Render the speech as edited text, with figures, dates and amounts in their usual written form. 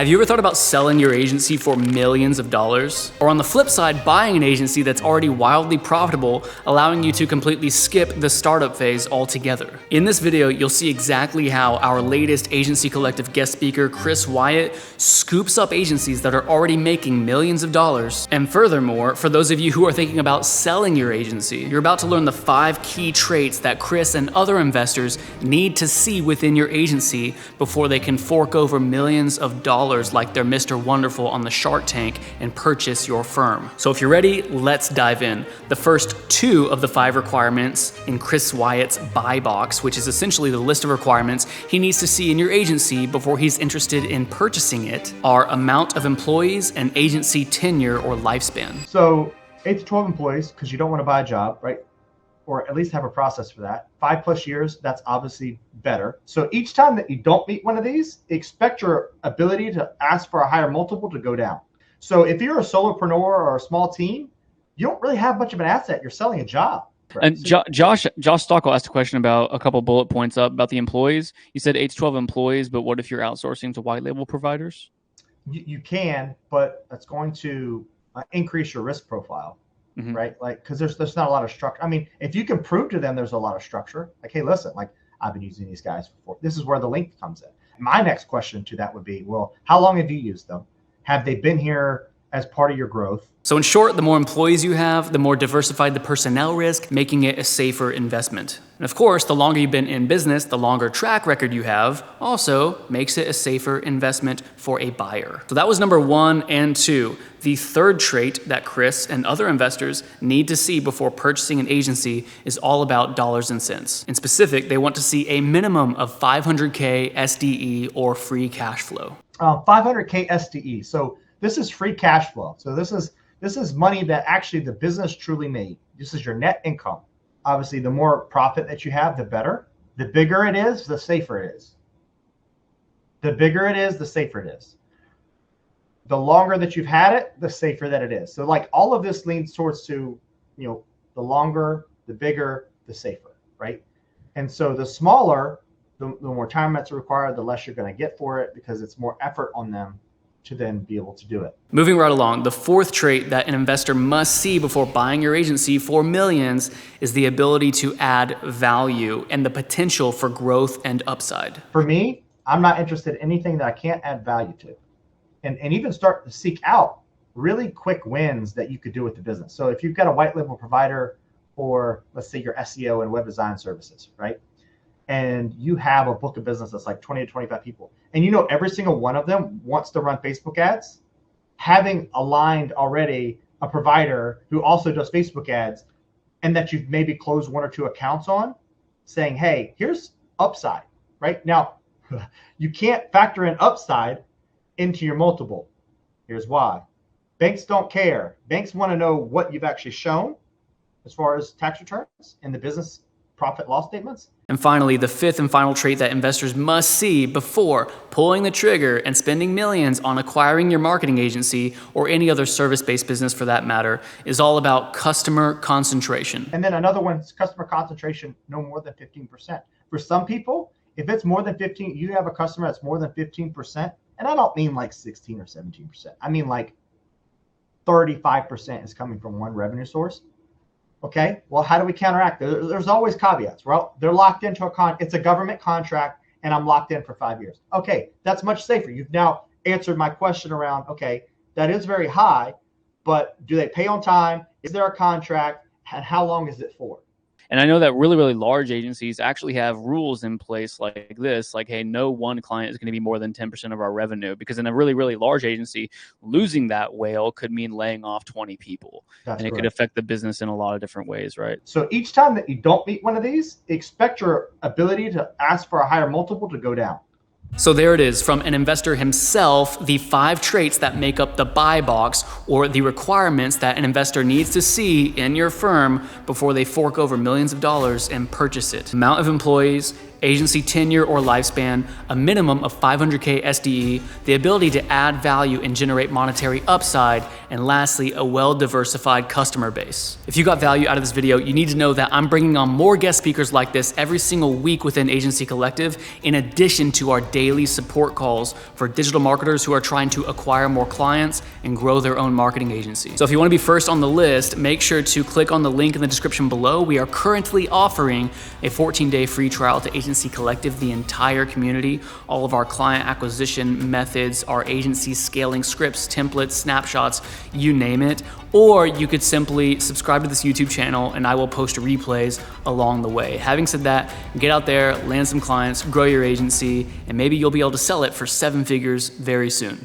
Have you ever thought about selling your agency for millions of dollars? Or on the flip side, buying an agency that's already wildly profitable, allowing you to completely skip the startup phase altogether? In this video, you'll see exactly how our latest Agency Collective guest speaker, Chris Wyatt, scoops up agencies that are already making millions of dollars. And furthermore, for those of you who are thinking about selling your agency, you're about to learn the 5 key traits that Chris and other investors need to see within your agency before they can fork over millions of dollars like they're Mr. Wonderful on the Shark Tank and purchase your firm. So if you're ready, let's dive in. The first 2 of the 5 requirements in Chris Wyatt's buy box, which is essentially the list of requirements he needs to see in your agency before he's interested in purchasing it, are amount of employees and agency tenure or lifespan. So 8 to 12 employees, because you don't want to buy a job, right? Or at least have a process for that. 5+ years, that's obviously better. So each time that you don't meet one of these, expect your ability to ask for a higher multiple to go down. So if you're a solopreneur or a small team, you don't really have much of an asset. You're selling a job. Right? And Josh Stockwell asked a question about a couple bullet points up about the employees. You said 8 to 12 employees, but what if you're outsourcing to white label providers? You can, but it's going to increase your risk profile. Mm-hmm. Right? Like, because there's not a lot of structure. I mean, if you can prove to them there's a lot of structure, like, hey, listen, like, I've been using these guys before. This is where the link comes in. My next question to that would be, well, how long have you used them? Have they been here as part of your growth? So in short, the more employees you have, the more diversified the personnel risk, making it a safer investment. And of course, the longer you've been in business, the longer track record you have also makes it a safer investment for a buyer. So that was number 1 and 2. The third trait that Chris and other investors need to see before purchasing an agency is all about dollars and cents. In specific, they want to see a minimum of $500K SDE or free cash flow. 500K SDE. So this is free cash flow. So this is money that actually the business truly made. This is your net income. Obviously, the more profit that you have, the better. The bigger it is, the safer it is. The bigger it is, the safer it is. The longer that you've had it, the safer that it is. So like all of this leans towards to, the longer, the bigger, the safer, right? And so the smaller, the more time that's required, the less you're going to get for it because it's more effort on them to then be able to do it. Moving right along, the 4th trait that an investor must see before buying your agency for millions is the ability to add value and the potential for growth and upside. For me, I'm not interested in anything that I can't add value to. And even start to seek out really quick wins that you could do with the business. So if you've got a white label provider or let's say your SEO and web design services, right? And you have a book of business that's like 20 to 25 people, and every single one of them wants to run Facebook ads, having aligned already a provider who also does Facebook ads, and that you've maybe closed 1 or 2 accounts on, saying, hey, here's upside, right? Now, you can't factor in upside into your multiple. Here's why. Banks don't care. Banks want to know what you've actually shown as far as tax returns and the business profit loss statements. And finally, the 5th and final trait that investors must see before pulling the trigger and spending millions on acquiring your marketing agency or any other service-based business for that matter is all about customer concentration. And then another one is customer concentration, no more than 15%. For some people, if it's more than 15, you have a customer that's more than 15%, and I don't mean like 16 or 17%. I mean like 35% is coming from one revenue source. Okay, well, how do we counteract? There's always caveats. Well, they're locked into it's a government contract, and I'm locked in for 5 years. Okay, that's much safer. You've now answered my question around, okay, that is very high, but do they pay on time? Is there a contract? And how long is it for? And I know that really, really large agencies actually have rules in place like this, like, hey, no one client is going to be more than 10% of our revenue, because in a really, really large agency, losing that whale could mean laying off 20 people. That's and it correct. Could affect the business in a lot of different ways, right? So each time that you don't meet one of these, expect your ability to ask for a higher multiple to go down. So there it is, from an investor himself, the 5 traits that make up the buy box, or the requirements that an investor needs to see in your firm before they fork over millions of dollars and purchase it. Amount of employees, agency tenure or lifespan, a minimum of 500K SDE, the ability to add value and generate monetary upside, and lastly, a well-diversified customer base. If you got value out of this video, you need to know that I'm bringing on more guest speakers like this every single week within Agency Collective, in addition to our daily support calls for digital marketers who are trying to acquire more clients and grow their own marketing agency. So if you want to be first on the list, make sure to click on the link in the description below. We are currently offering a 14-day free trial to Agency Collective, the entire community, all of our client acquisition methods, our agency scaling scripts, templates, snapshots, you name it. Or you could simply subscribe to this YouTube channel and I will post replays along the way. Having said that, get out there, land some clients, grow your agency, and maybe you'll be able to sell it for 7 figures very soon.